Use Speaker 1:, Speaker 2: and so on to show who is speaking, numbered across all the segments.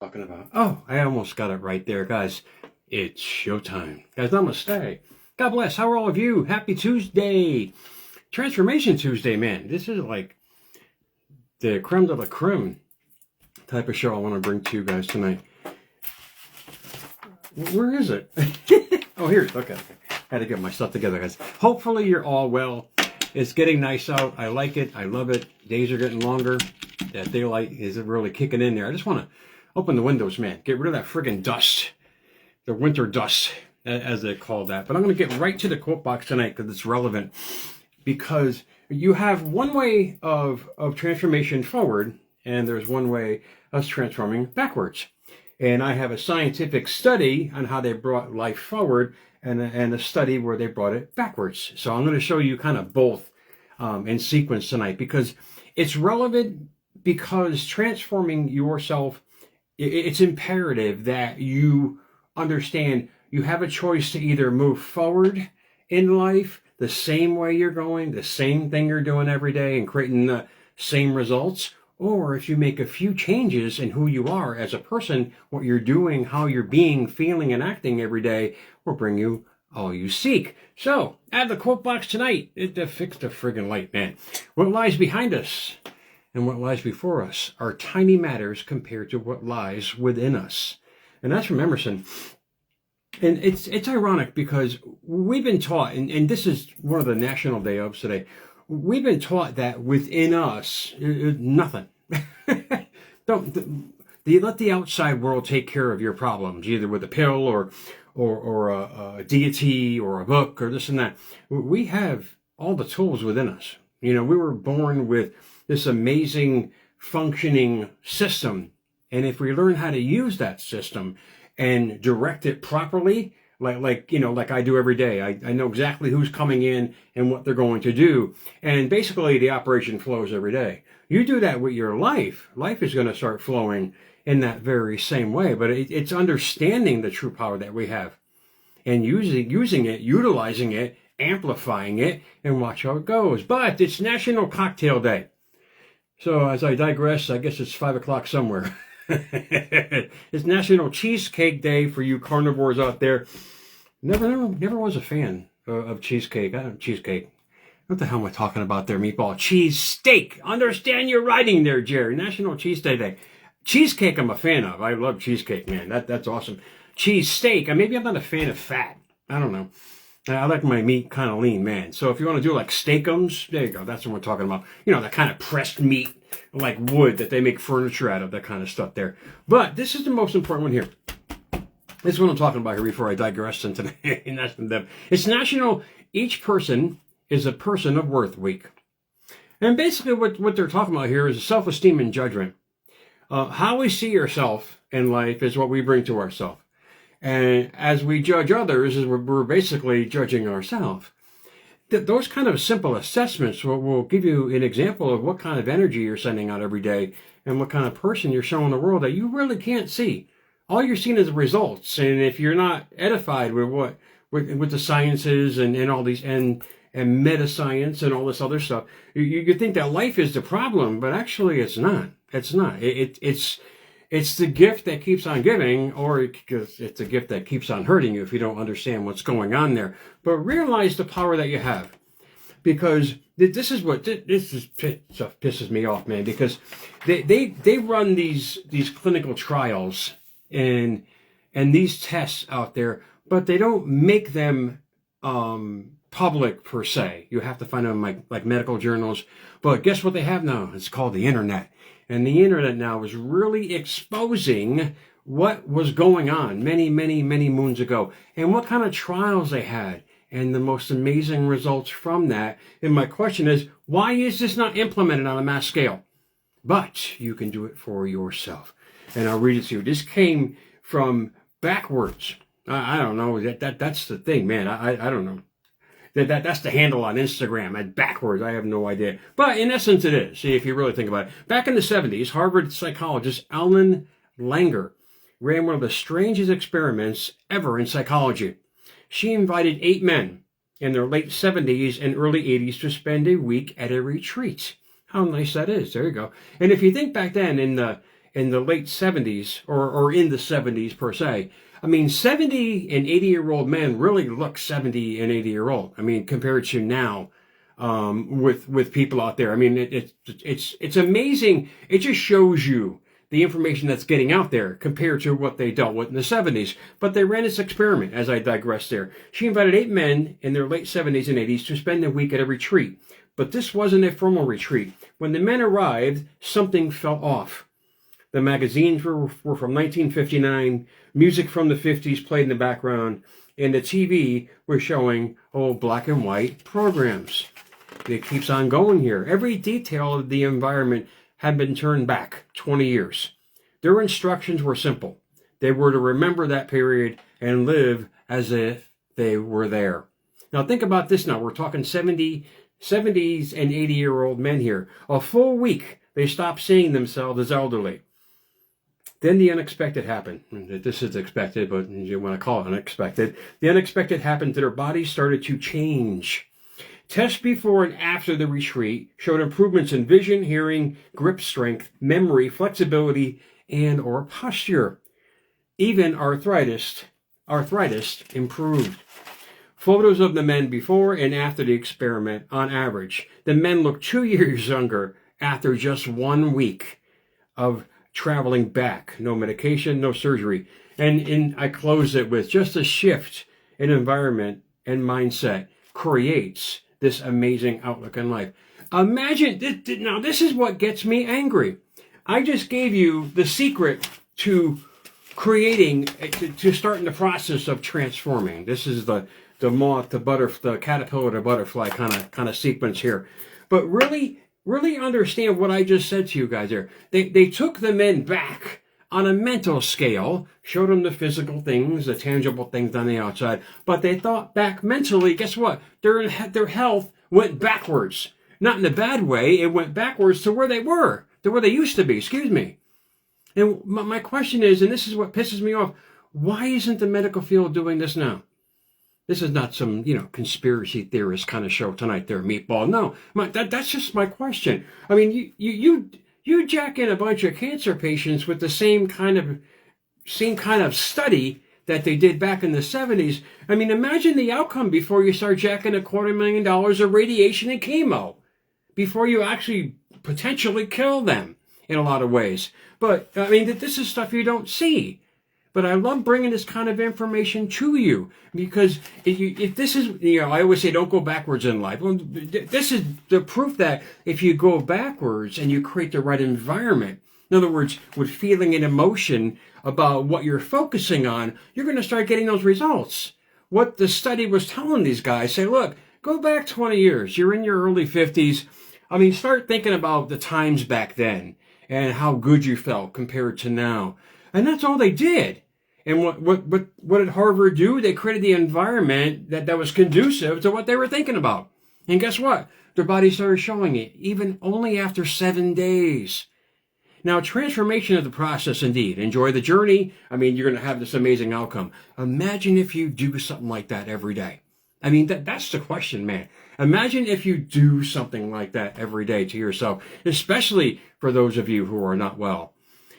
Speaker 1: Talking about. Oh, I almost got it right there, guys. It's showtime. Guys, namaste. God bless. How are all of you? Happy Tuesday. Transformation Tuesday, man. This is like the creme de la creme type of show I want to bring to you guys tonight. Where is it? Oh, here. Okay. Had to get my stuff together, guys. Hopefully you're all well. It's getting nice out. I like it. I love it. Days are getting longer. That daylight is really kicking in there. I just want to open the windows, man. Get rid of that friggin' dust. The winter dust, as they call that. But I'm going to get right to the quote box tonight because it's relevant. Because you have one way of transformation forward, and there's one way of transforming backwards. And I have a scientific study on how they brought life forward and a study where they brought it backwards. So I'm going to show you kind of both in sequence tonight because it's relevant because transforming yourself, it's imperative that you understand you have a choice to either move forward in life the same way you're going, the same thing you're doing every day and creating the same results, or if you make a few changes in who you are as a person, what you're doing, how you're being, feeling, and acting every day will bring you all you seek. So, add the quote box tonight. It fixed the friggin' light, man. What lies behind us and what lies before us are tiny matters compared to what lies within us. And that's from Emerson. And it's ironic because we've been taught, and this is one of the national day ofs today, we've been taught that within us, nothing. Don't let the outside world take care of your problems, either with a pill or a deity or a book or this and that. We have all the tools within us. You know, we were born with this amazing functioning system. And if we learn how to use that system and direct it properly, like I do every day, I know exactly who's coming in and what they're going to do. And basically the operation flows every day. You do that with your life. Life is going to start flowing in that very same way. But it's understanding the true power that we have and using it, utilizing it, amplifying it, and watch how it goes. But it's National Cocktail Day. So as I digress, I guess it's 5 o'clock somewhere. It's National Cheesecake Day for you carnivores out there. Never was a fan of cheesecake. Cheesecake. What the hell am I talking about there, meatball? Cheese steak. Understand your writing there, Jerry. National Cheesesteak Day. Cheesecake I'm a fan of. I love cheesecake, man. That's awesome. Cheese steak. Maybe I'm not a fan of fat. I don't know. I like my meat kind of lean, man. So if you want to do like steakums, there you go. That's what we're talking about. You know, that kind of pressed meat, like wood that they make furniture out of, that kind of stuff there. But this is the most important one here. This is what I'm talking about here before I digress into the It's National Each Person is a Person of Worth Week. And basically what they're talking about here is self-esteem and judgment. How we see ourselves in life is what we bring to ourselves. And as we judge others, we're basically judging ourselves. Those kind of simple assessments will give you an example of what kind of energy you're sending out every day and what kind of person you're showing the world that you really can't see. All you're seeing is the results. And if you're not edified with with the sciences and all these and meta science and all this other stuff, you think that life is the problem, but actually it's not. It's not. It's the gift that keeps on giving, or it's a gift that keeps on hurting you if you don't understand what's going on there. But realize the power that you have, because this stuff pisses me off, man. Because they run these clinical trials and these tests out there, but they don't make them public per se. You have to find them like medical journals. But guess what they have now? It's called the internet. And the internet now is really exposing what was going on many, many, many moons ago and what kind of trials they had and the most amazing results from that. And my question is, why is this not implemented on a mass scale? But you can do it for yourself. And I'll read it to you. This came from backwards. I don't know. That's the thing, man. I don't know. That's the handle on Instagram. And backwards, I have no idea. But in essence, it is. See, if you really think about it. Back in the 70s, Harvard psychologist Ellen Langer ran one of the strangest experiments ever in psychology. She invited 8 men in their late 70s and early 80s to spend a week at a retreat. How nice that is. There you go. And if you think back then in the in the late 70s, or in the 70s per se. I mean, 70 and 80-year-old men really look 70 and 80-year-old. I mean, compared to now, with people out there. I mean, it's amazing. It just shows you the information that's getting out there compared to what they dealt with in the 70s. But they ran this experiment, as I digress there. She invited 8 men in their late 70s and 80s to spend a week at a retreat. But this wasn't a formal retreat. When the men arrived, something fell off. The magazines were from 1959. Music from the 50s played in the background. And the TV was showing, black and white programs. It keeps on going here. Every detail of the environment had been turned back 20 years. Their instructions were simple. They were to remember that period and live as if they were there. Now think about this now. We're talking 70s and 80-year-old men here. A full week, they stopped seeing themselves as elderly. Then the unexpected happened. This is expected, but you want to call it unexpected. The unexpected happened that their bodies started to change. Tests before and after the retreat showed improvements in vision, hearing, grip strength, memory, flexibility, and or posture. Even arthritis improved. Photos of the men before and after the experiment, on average, the men looked 2 years younger after just 1 week of traveling back. No medication, no surgery. And I close it with just a shift in environment and mindset creates this amazing outlook in life. Imagine, now this is what gets me angry. I just gave you the secret to creating, to starting the process of transforming. This is the moth, the caterpillar, the butterfly kind of sequence here. But really understand what I just said to you guys there. They took the men back on a mental scale, showed them the physical things, the tangible things on the outside, but they thought back mentally. Guess what? Their health went backwards. Not in a bad way. It went backwards to where they were, to where they used to be. Excuse me. And my question is, and this is what pisses me off, why isn't the medical field doing this now? This is not some, conspiracy theorist kind of show tonight there, Meatball. No, that's just my question. I mean, you jack in a bunch of cancer patients with the same kind of study that they did back in the 70s. I mean, imagine the outcome before you start jacking $250,000 of radiation and chemo, before you actually potentially kill them in a lot of ways. But, I mean, this is stuff you don't see. But I love bringing this kind of information to you because if this is, I always say don't go backwards in life. Well, this is the proof that if you go backwards and you create the right environment, in other words, with feeling and emotion about what you're focusing on, you're going to start getting those results. What the study was telling these guys, say, look, go back 20 years. You're in your early 50s. I mean, start thinking about the times back then and how good you felt compared to now. And that's all they did. And what did Harvard do? They created the environment that was conducive to what they were thinking about. And guess what? Their body started showing it, even only after 7 days. Now, transformation is the process indeed. Enjoy the journey. I mean, you're going to have this amazing outcome. Imagine if you do something like that every day. I mean, that's the question, man. Imagine if you do something like that every day to yourself, especially for those of you who are not well.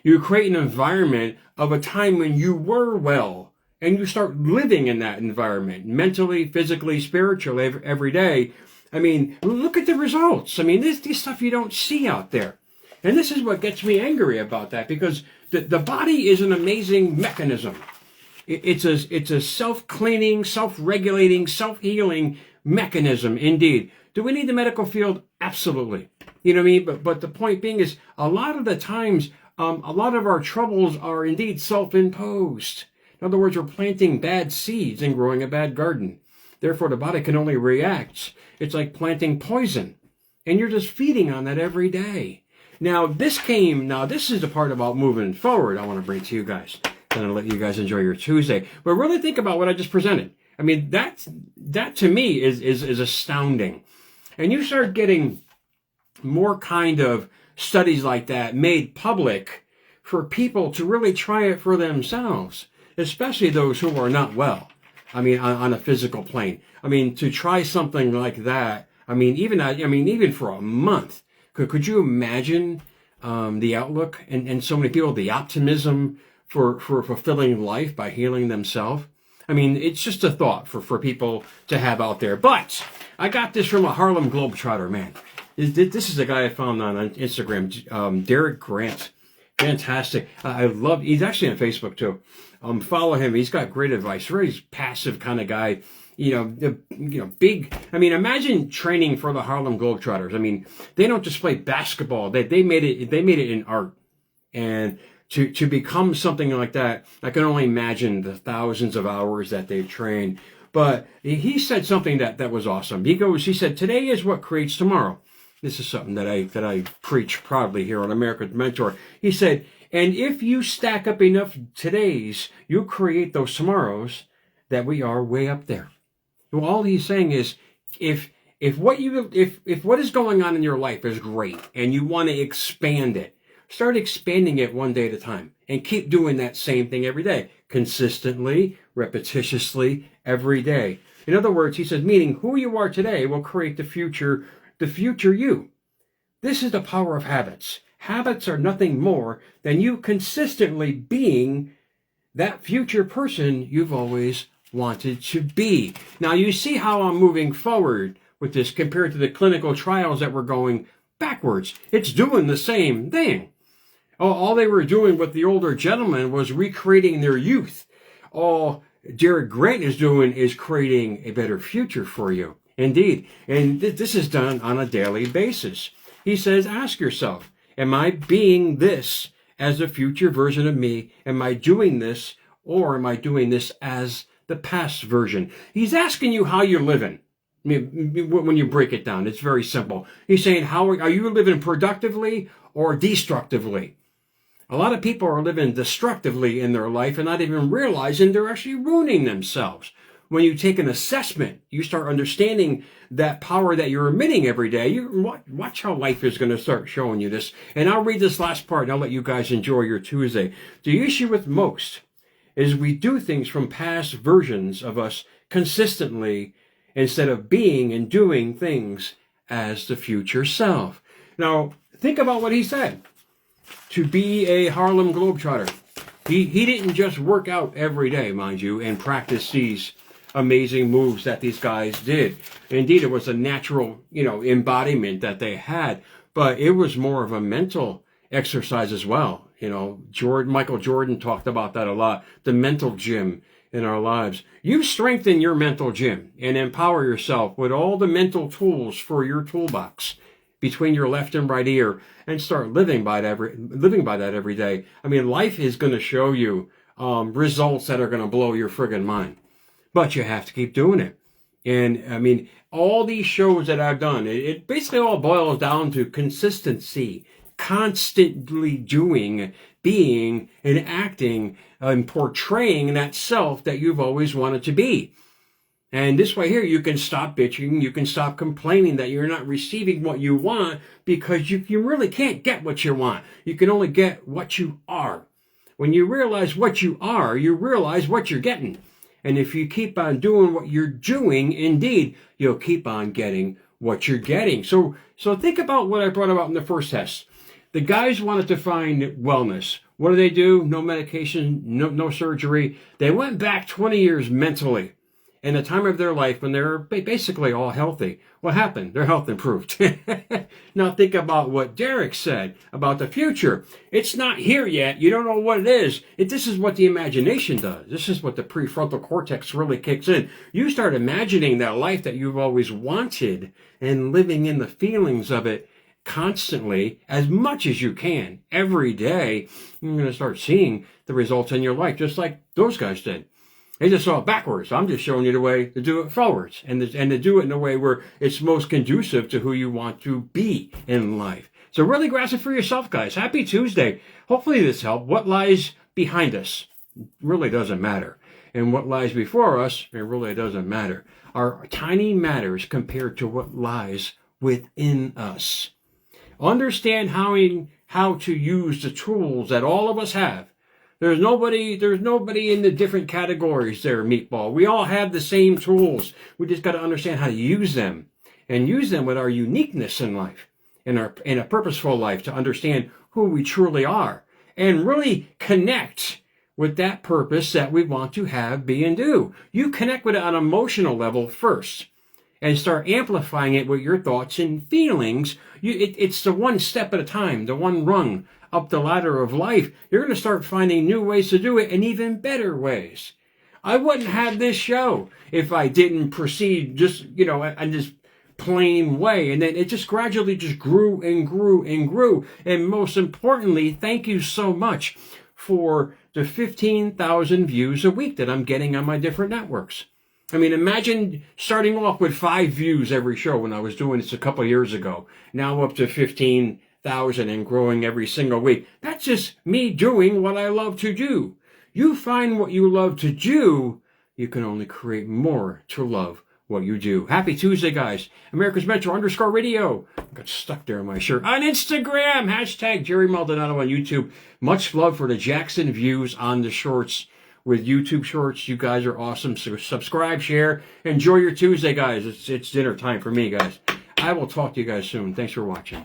Speaker 1: You create an environment of a time when you were well, and you start living in that environment, mentally, physically, spiritually, every day. I mean, look at the results. I mean, this stuff you don't see out there. And this is what gets me angry about that, because the body is an amazing mechanism. It's a self-cleaning, self-regulating, self-healing mechanism indeed. Do we need the medical field? Absolutely. You know what I mean? But the point being is, a lot of the times, a lot of our troubles are indeed self-imposed. In other words, we're planting bad seeds and growing a bad garden. Therefore, the body can only react. It's like planting poison. And you're just feeding on that every day. Now, this is the part about moving forward I want to bring to you guys. Then I'll let you guys enjoy your Tuesday. But really think about what I just presented. I mean, that to me is astounding. And you start getting more kind of studies like that made public for people to really try it for themselves, especially those who are not well. I mean, on a physical plane. I mean, to try something like that. I mean, even for a month. Could you imagine the outlook, and so many people, the optimism for fulfilling life by healing themselves. I mean, it's just a thought for people to have out there. But I got this from a Harlem Globetrotter, man. This is a guy I found on Instagram, Derek Grant. Fantastic. I love, he's actually on Facebook too. Follow him. He's got great advice. Very passive kind of guy. Big. I mean, imagine training for the Harlem Globetrotters. I mean, they don't just play basketball. They made it in art. And to become something like that, I can only imagine the thousands of hours that they've trained. But he said something that was awesome. He said, today is what creates tomorrow. This is something that I preach proudly here on America's Mentor. He said, and if you stack up enough todays, you'll create those tomorrows that we are way up there. Well, all he's saying is, if what is going on in your life is great and you want to expand it, start expanding it one day at a time and keep doing that same thing every day, consistently, repetitiously, every day. In other words, he says, meaning who you are today will create the future you. This is the power of habits. Habits are nothing more than you consistently being that future person you've always wanted to be. Now, you see how I'm moving forward with this compared to the clinical trials that were going backwards. It's doing the same thing. All they were doing with the older gentlemen was recreating their youth. All Derek Grant is doing is creating a better future for you. Indeed. And this is done on a daily basis. He says, ask yourself, am I being this as a future version of me? Am I doing this, or am I doing this as the past version? He's asking you how you're living. I mean, when you break it down, it's very simple. He's saying, how are you living productively or destructively? A lot of people are living destructively in their life and not even realizing they're actually ruining themselves. When you take an assessment, you start understanding that power that you're emitting every day. You watch how life is going to start showing you this. And I'll read this last part and I'll let you guys enjoy your Tuesday. The issue with most is we do things from past versions of us consistently instead of being and doing things as the future self. Now, think about what he said. To be a Harlem Globetrotter. He didn't just work out every day, mind you, and practice these amazing moves that these guys did. Indeed, it was a natural, embodiment that they had, but it was more of a mental exercise as well. Michael Jordan talked about that a lot, the mental gym in our lives. You strengthen your mental gym and empower yourself with all the mental tools for your toolbox between your left and right ear, and start living by that every day. I mean, life is going to show you results that are going to blow your friggin' mind. But you have to keep doing it. And I mean, all these shows that I've done, it basically all boils down to consistency, constantly doing, being, and acting, and portraying that self that you've always wanted to be. And this way here, you can stop bitching, you can stop complaining that you're not receiving what you want, because you really can't get what you want. You can only get what you are. When you realize what you are, you realize what you're getting. And if you keep on doing what you're doing, indeed, you'll keep on getting what you're getting. So think about what I brought about in the first test. The guys wanted to find wellness. What do? No medication, no surgery. They went back 20 years mentally. In the time of their life when they're basically all healthy. What happened? Their health improved. Now think about what Derek said about the future. It's not here yet. You don't know what it is. This is what the imagination does. This is what the prefrontal cortex really kicks in. You start imagining that life that you've always wanted and living in the feelings of it constantly, as much as you can, every day. You're going to start seeing the results in your life, just like those guys did. They just saw it backwards. I'm just showing you the way to do it forwards and to do it in a way where it's most conducive to who you want to be in life. So really grasp it for yourself, guys. Happy Tuesday. Hopefully this helped. What lies behind us really doesn't matter. And what lies before us, it really doesn't matter. Are tiny matters compared to what lies within us. Understand how to use the tools that all of us have. There's nobody in the different categories there, Meatball. We all have the same tools. We just got to understand how to use them and use them with our uniqueness in life. in a purposeful life to understand who we truly are and really connect with that purpose that we want to have, be, and do. You connect with it on an emotional level first and start amplifying it with your thoughts and feelings. It's the one step at a time, the one rung up the ladder of life. You're going to start finding new ways to do it and even better ways. I wouldn't have this show if I didn't proceed just, in this plain way. And then it just gradually just grew and grew and grew. And most importantly, thank you so much for the 15,000 views a week that I'm getting on my different networks. I mean, imagine starting off with 5 views every show when I was doing this a couple of years ago. Now up to 15,000 and growing every single week. That's just me doing what I love to do. You find what you love to do, you can only create more to love what you do. Happy Tuesday, guys. America's Mentor _radio. Got stuck there on my shirt. On Instagram, hashtag Jerry Maldonado on YouTube. Much love for the Jackson views on the shorts with YouTube shorts. You guys are awesome. So subscribe, share. Enjoy your Tuesday, guys. It's dinner time for me, guys. I will talk to you guys soon. Thanks for watching.